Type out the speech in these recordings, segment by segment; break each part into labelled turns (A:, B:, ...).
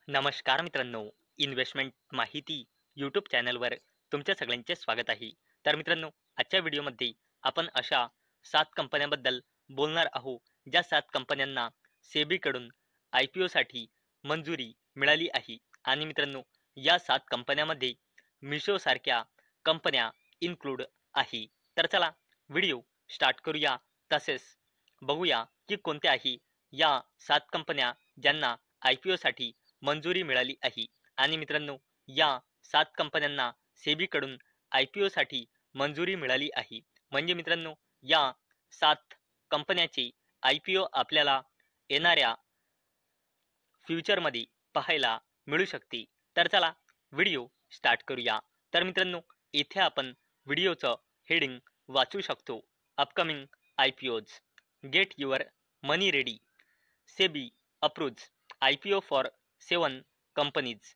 A: नमस्कार मित्रांनो, इन्व्हेस्टमेंट माहिती यूट्यूब चॅनलवर तुमच्या सगळ्यांचे स्वागत आहे. तर मित्रांनो, आजच्या व्हिडिओमध्ये आपण अशा 7 कंपन्यांबद्दल बोलणार आहोत, ज्या 7 कंपन्यांना सेबीकडून IPOसाठी मंजुरी मिळाली आहे. आणि मित्रांनो, या 7 कंपन्यांमध्ये मिशोसारख्या कंपन्या इन्क्लूड आहे. तर चला व्हिडिओ स्टार्ट करूया. तसेच बघूया की कोणत्या आहे या 7 कंपन्या ज्यांना IPOसाठी मंजुरी मिळाली आहे. आणि मित्रांनो, या 7 कंपन्यांना सेबीकडून IPOसाठी मंजुरी मिळाली आहे. म्हणजे मित्रांनो, या 7 कंपन्याचे IPO आपल्याला येणाऱ्या फ्युचरमध्ये पाहायला मिळू शकते. तर चला व्हिडिओ स्टार्ट करूया. तर मित्रांनो, इथे आपण व्हिडिओचं हेडिंग वाचू शकतो. अपकमिंग IPOज, get your money ready. SEBI approves IPO for 7 companies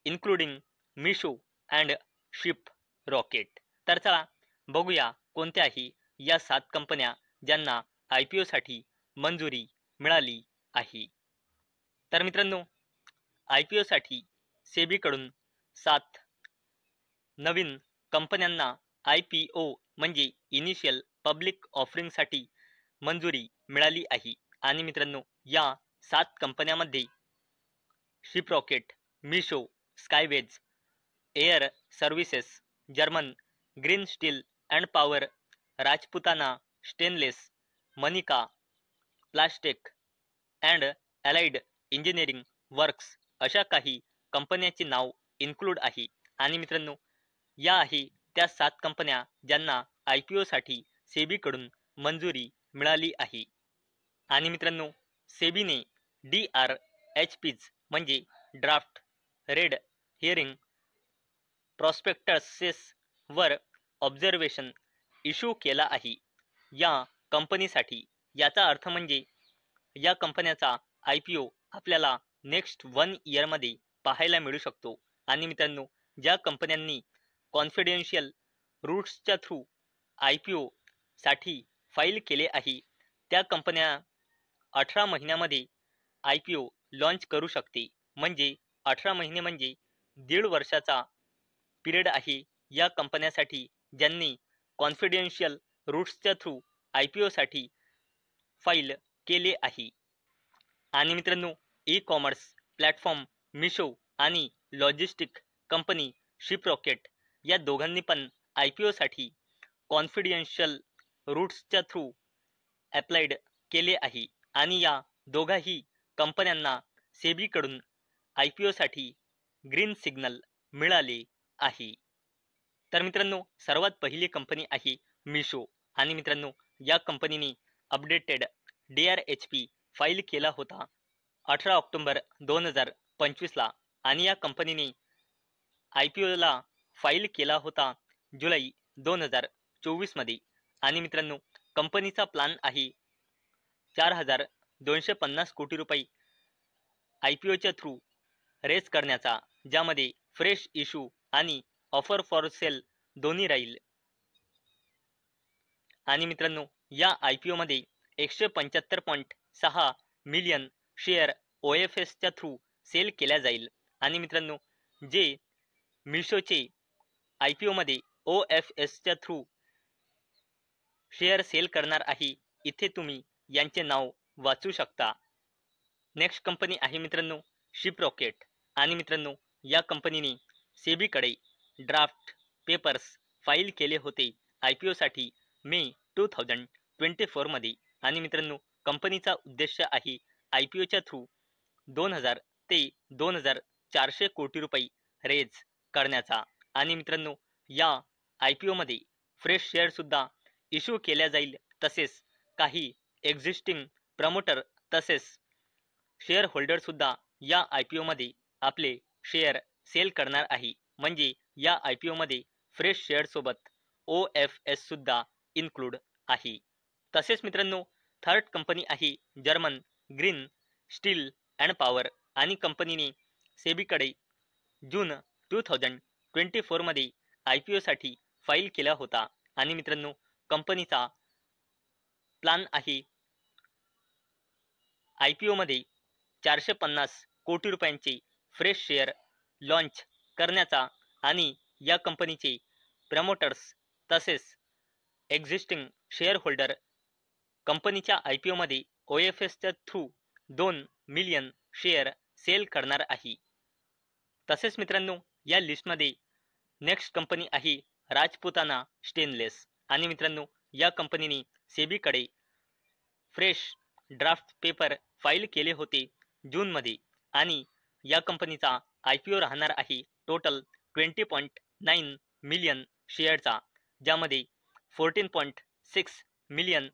A: including Meesho and Shiprocket. तर चला बघूया कोणत्याही या 7 कंपन्या ज्यांना IPOसाठी मंजुरी मिळाली आहे. तर मित्रांनो, IPOसाठी सेबीकडून 7 नवीन कंपन्यांना IPO म्हणजे इनिशियल पब्लिक ऑफरिंगसाठी मंजुरी मिळाली आहे. आणि मित्रांनो, या 7 कंपन्यांमध्ये Shiprocket, Meesho, Skyways, Air Services, German Green Steel and Power, Rajputana stainless, Manika Plastic and Allied Engineering Works अशा काही कंपन्यांचे नाव इन्क्लूड आहे. आणि मित्रांनो, या आहे त्या 7 कंपन्या ज्यांना IPOसाठी सेबीकडून मंजुरी मिळाली आहे. आणि मित्रांनो, सेबीने DRHPs म्हणजे ड्राफ्ट रेड हिअरिंग प्रॉस्पेक्टसेस वर ऑब्झर्वेशन इश्यू केला आहे या कंपनीसाठी. याचा अर्थ म्हणजे या कंपन्याचा IPO आपल्याला नेक्स्ट 1 इयरमध्ये पाहायला मिळू शकतो. आणि मित्रांनो, ज्या कंपन्यांनी कॉन्फिडेन्शियल रूट्सच्या थ्रू IPO साठी फाईल केले आहे, त्या कंपन्या 18 महिन्यामध्ये IPO लॉन्च करू शकते. म्हणजे 18 महिने म्हणजे 1.5 वर्षाचा पिरियड आहे या कंपन्यासाठी ज्यांनी कॉन्फिडेन्शियल रूट्सच्या थ्रू IPOसाठी फाईल केले आहे. आणि मित्रांनो, ई-कॉमर्स प्लॅटफॉर्म मिशो आणि लॉजिस्टिक कंपनी शिपरॉकेट या दोघांनी पण IPOसाठी कॉन्फिडेन्शियल रूट्सच्या थ्रू अप्लाइड केले आहे. आणि या दोघाही कंपन्यांना सेबीकडून IPOसाठी ग्रीन सिग्नल मिळाले आहे. तर मित्रांनो, सर्वात पहिली कंपनी आहे मिशो. आणि मित्रांनो, या कंपनीने अपडेटेड DRHP फाईल केला होता 18 ऑक्टोबर 2025 ला. आणि या कंपनीने IPOला फाईल केला होता जुलै 2024 मध्ये. आणि मित्रांनो, कंपनीचा प्लॅन आहे 4,250 कोटी रुपये IPOच्या थ्रू रेज करण्याचा, ज्यामध्ये फ्रेश इश्यू आणि ऑफर फॉर सेल दोन्ही राहील. आणि मित्रांनो, या IPO मध्ये 175.6 मिलियन शेअर OFSच्या थ्रू सेल केल्या जाईल. आणि मित्रांनो, जे मिशोचे IPO मध्ये OFSच्या थ्रू शेअर सेल करणार आहे, इथे तुम्ही यांचे नाव वाचू शकता. नेक्स्ट कंपनी आहे मित्रांनो शिपरॉकेट. आणि मित्रांनो, या कंपनीने सेबीकडे ड्राफ्ट पेपर्स फाईल केले होते IPOसाठी मे 2024 मध्ये. आणि मित्रांनो, कंपनीचा उद्देश आहे IPOच्या थ्रू 2,000 ते 2,400 कोटी रुपये रेज करण्याचा. आणि मित्रांनो, या IPO मध्ये फ्रेश शेअर सुद्धा इश्यू केल्या जाईल. तसेच काही एक्झिस्टिंग प्रमोटर तसेच शेअर होल्डर सुद्धा या IPO मध्ये आपले शेअर सेल करणार आहे. म्हणजे या IPO मध्ये फ्रेश शेअर सोबत OFS सुद्धा इन्क्लूड आहे. तसेच मित्रांनो, थर्ड कंपनी आहे German Green Steel and power. आणि कंपनीने सेबीकडे जून 2024 मध्ये IPOसाठी फाईल केला होता. आणि मित्रांनो, कंपनीचा प्लॅन आहे IPO मध्ये 450 कोटी रुपयांचे फ्रेश शेअर लॉन्च करण्याचा आणि या कंपनीचे प्रमोटर्स तसेच एक्झिस्टिंग शेअर होल्डर कंपनीच्या IPO मध्ये OFSच्या थ्रू 2 मिलियन शेअर सेल करणार आहे. तसेच मित्रांनो या लिस्टमध्ये नेक्स्ट कंपनी आहे राजपुताना स्टेनलेस आणि मित्रांनो या कंपनीने सेबीकडे फ्रेश ड्राफ्ट पेपर फाईल केले होते जूनमध्ये आणि या कंपनीचा IPO राहणार आहे टोटल 20.9 मिलियन शेअरचा, ज्यामध्ये 14.6 मिलियन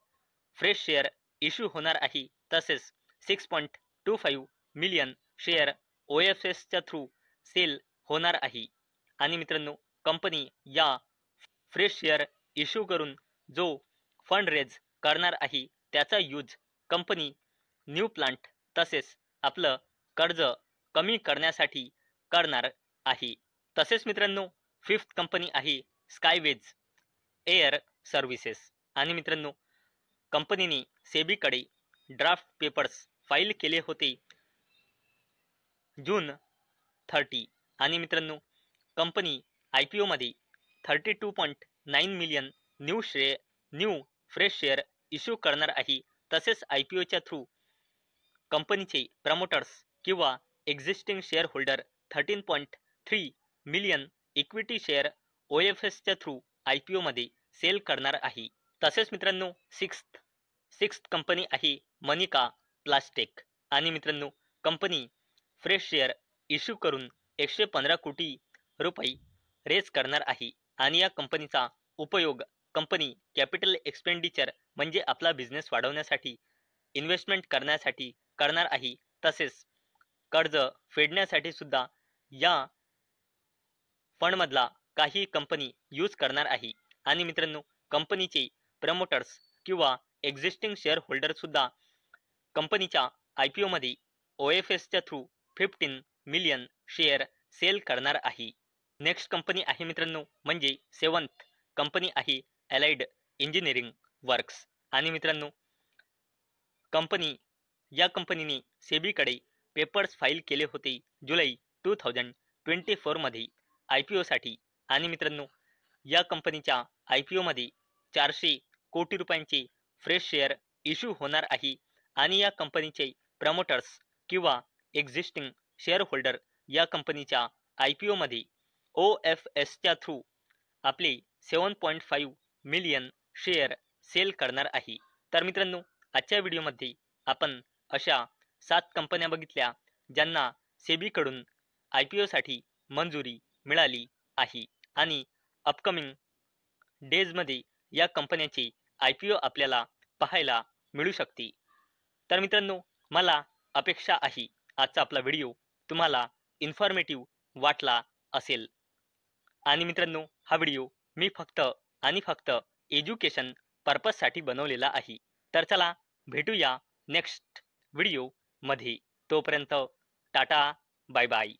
A: फ्रेश शेअर इश्यू होणार आहे तसेच 6.25 मिलियन शेअर OFSच्या थ्रू सेल होणार आहे. आणि मित्रांनो कंपनी या फ्रेश शेअर इश्यू करून जो फंड रेज करणार आहे त्याचा यूज कंपनी न्यू प्लांट तसेच आपलं कर्ज कमी करण्यासाठी करणार आहे. तसेच मित्रांनो फिफ्थ कंपनी आहे स्कायवेज एअर सर्व्हिसेस आणि मित्रांनो कंपनीने सेबीकडे ड्राफ्ट पेपर्स फाईल केले होते जून 30 आणि मित्रांनो कंपनी IPO मध्ये 32.9 million new fresh share issue करणार आहे. तसेच IPOच्या थ्रू कंपनीचे प्रमोटर्स किंवा existing share holder 13.3 million equity share OFSच्या थ्रू IPO मध्ये सेल करणार आहे. तसेच मित्रांनो सिक्स्थ कंपनी आहे मनिका प्लास्टिक आणि मित्रांनो कंपनी फ्रेश शेअर इश्यू करून 115 कोटी रुपये रेज करणार आहे आणि या कंपनीचा उपयोग कंपनी कॅपिटल एक्सपेंडिचर म्हणजे आपला बिझनेस वाढवण्यासाठी इन्व्हेस्टमेंट करण्यासाठी करणार आहे. तसेच कर्ज फेडण्यासाठी सुद्धा या फंडमधला काही कंपनी यूज करणार आहे. आणि मित्रांनो कंपनीचे प्रमोटर्स किंवा एक्झिस्टिंग शेअर होल्डर सुद्धा कंपनीच्या IPO मध्ये OFSच्या थ्रू 15 मिलियन शेअर सेल करणार आहे. नेक्स्ट कंपनी आहे मित्रांनो म्हणजे सेवन्थ कंपनी आहे अलाइड इंजिनिअरिंग वर्क्स आणि मित्रांनो या कंपनीने सेबीकडे पेपर्स फाईल केले होते जुलै 2024 मध्ये IPO साठी आणि मित्रांनो या कंपनीच्या IPO मध्ये 400 कोटी रुपयांचे फ्रेश शेअर इश्यू होणार आहे आणि या कंपनीचे प्रमोटर्स किंवा एक्झिस्टिंग शेअर होल्डर या कंपनीच्या IPO मध्ये OFSच्या थ्रू आपले 7.5 मिलियन शेअर सेल करणार आहे. तर मित्रांनो आजच्या व्हिडिओमध्ये आपण अशा 7 कंपन्या बघितल्या ज्यांना सेबीकडून IPO साठी मंजुरी मिळाली आहे आणि अपकमिंग डेजमध्ये या कंपन्यांचे IPO आपल्याला पाहायला मिळू शकते. तर मित्रांनो मला अपेक्षा आहे आजचा आपला व्हिडिओ तुम्हाला इन्फॉर्मेटिव्ह वाटला असेल आणि मित्रांनो हा व्हिडिओ मी फक्त एज्युकेशन पर्पजसाठी बनवलेला आहे. तर चला भेटूया नेक्स्ट व्हिडिओ मध्ये. तोपर्यंत टाटा बाय बाय.